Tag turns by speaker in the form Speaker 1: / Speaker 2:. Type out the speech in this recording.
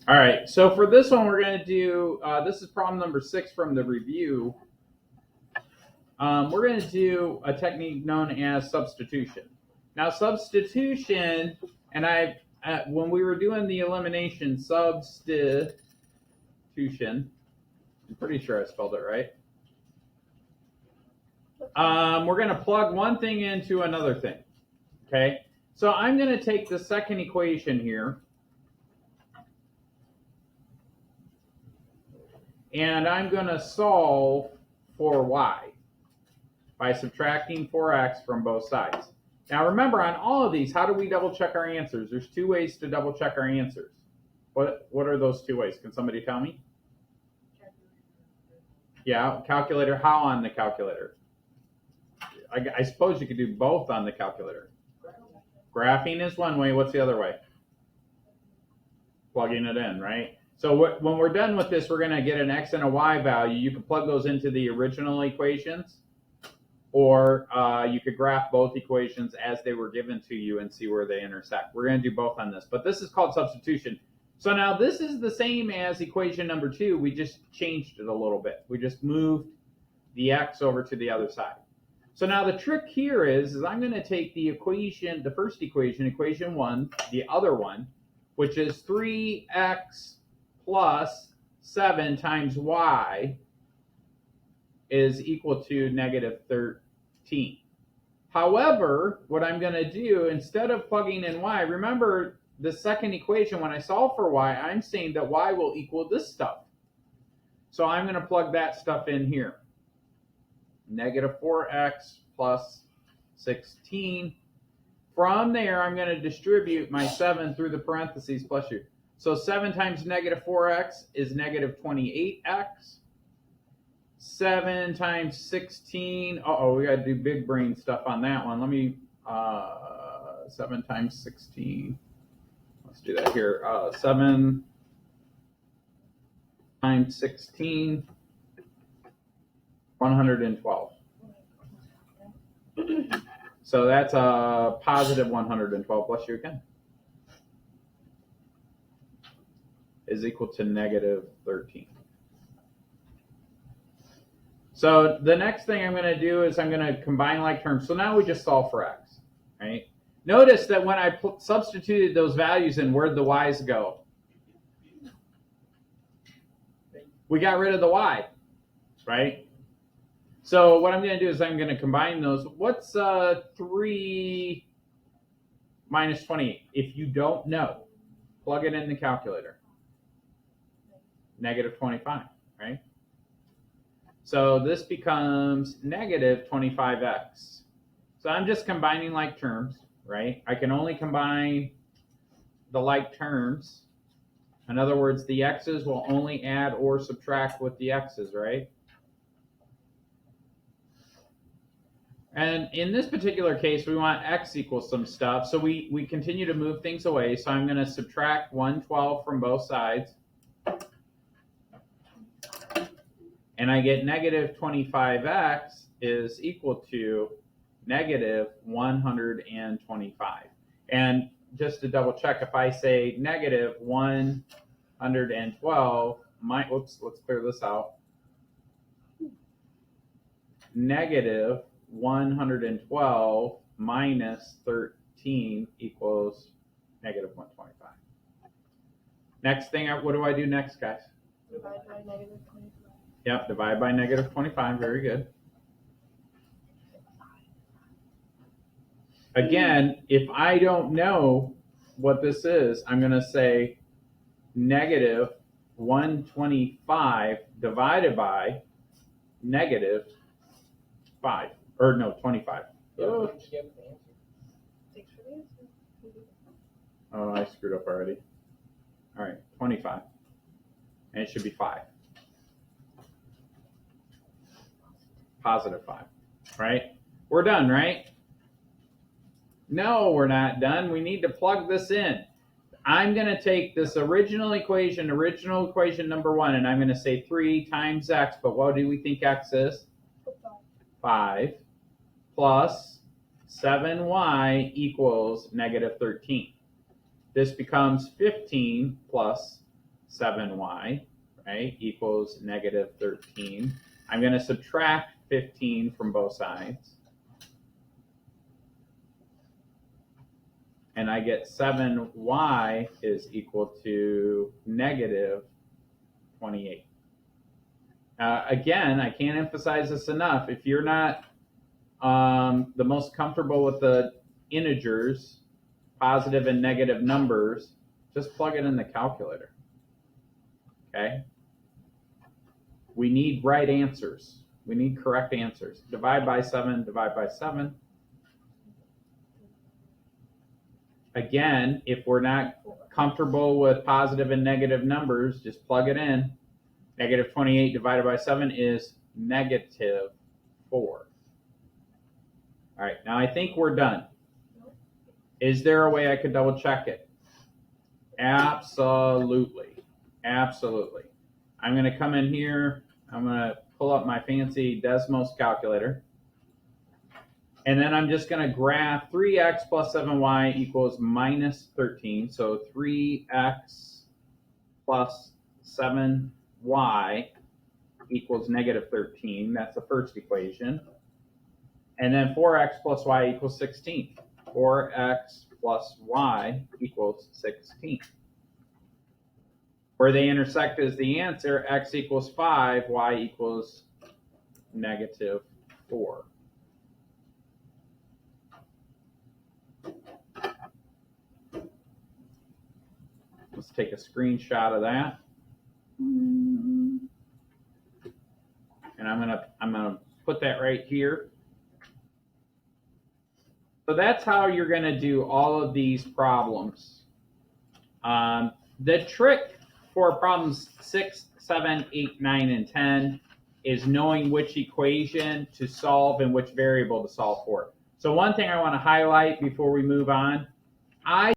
Speaker 1: All right, so for this one, we're going to do, this is problem number 6 from the review. We're going to do a technique known as substitution. Now, substitution, and when we were doing the elimination, substitution, I'm pretty sure I spelled it right. We're going to plug one thing into another thing, okay? So I'm going to take the second equation here, and I'm going to solve for y by subtracting 4x from both sides. Now remember, on all of these, how do we double check our answers? There's 2 ways to double check our answers. What are those 2 ways? Can somebody tell me? Yeah, calculator. How on the calculator? I suppose you could do both on the calculator. Graphing is one way. What's the other way? Plugging it in, right? So when we're done with this, we're going to get an x and a y value. You can plug those into the original equations, or you could graph both equations as they were given to you and see where they intersect. We're going to do both on this, but this is called substitution. So now this is the same as equation number 2. We just changed it a little bit. We just moved the x over to the other side. So now the trick here is I'm going to take the equation, the first equation, equation 1, the other one, which is 3x plus 7 times y is equal to negative 13. However, what I'm going to do, instead of plugging in y, remember the second equation, when I solve for y, I'm saying that y will equal this stuff. So I'm going to plug that stuff in here. Negative 4x plus 16. From there, I'm going to distribute my 7 through the parentheses plus u. So 7 times negative 4x is negative 28x. 7 times 16. Uh-oh, we got to do big brain stuff on that one. Let me, 7 times 16. Let's do that here. 7 times 16. 112. So that's a positive 112 plus u again is equal to negative 13. So the next thing I'm going to do is I'm going to combine like terms. So now we just solve for x, right? Notice that when I substituted those values in, where'd the y's go? We got rid of the y, right? So what I'm going to do is I'm going to combine those. What's 3 minus 28? If you don't know, plug it in the calculator. Negative 25, right? So this becomes negative 25x. So I'm just combining like terms, right? I can only combine the like terms. In other words, the x's will only add or subtract with the x's, right? And in this particular case, we want x equals some stuff. So we continue to move things away. So I'm going to subtract 112 from both sides. And I get negative 25x is equal to negative 125. And just to double check, if I say negative 112, let's clear this out. Negative 112 minus 13 equals negative 125. Next thing, what do I do next, guys?
Speaker 2: Divide by negative 25.
Speaker 1: Yep, divide by negative 25. Very good. Again, if I don't know what this is, I'm going to say negative 125 divided by negative 5. Or no, 25.
Speaker 2: Oh. Thanks for the answer.
Speaker 1: Oh, I screwed up already. All right, 25. And it should be 5. Positive 5, right? We're done, right? No, we're not done. We need to plug this in. I'm going to take this original equation number 1, and I'm going to say 3 times x, but what do we think x is? 5 plus 7y equals negative 13. This becomes 15 plus 7y, right, equals negative 13. I'm going to subtract 15 from both sides. And I get 7y is equal to negative 28. Again, I can't emphasize this enough. If you're not the most comfortable with the integers, positive and negative numbers, just plug it in the calculator. Okay? We need right answers. We need correct answers. Divide by 7, divide by 7. Again, if we're not comfortable with positive and negative numbers, just plug it in. Negative 28 divided by 7 is negative 4. All right, now I think we're done. Is there a way I could double check it? Absolutely. Absolutely. I'm going to come in here. I'm going to pull up my fancy Desmos calculator. And then I'm just going to graph 3x plus 7y equals minus 13. So 3x plus 7y equals negative 13. That's the first equation. And then 4x plus y equals 16. 4x plus y equals 16. Where they intersect is the answer. X equals 5, y equals negative 4. Let's take a screenshot of that. And I'm gonna put that right here. So that's how you're gonna do all of these problems. The trick for problems 6, 7, 8, 9, and 10 is knowing which equation to solve and which variable to solve for. So one thing I want to highlight before we move on, I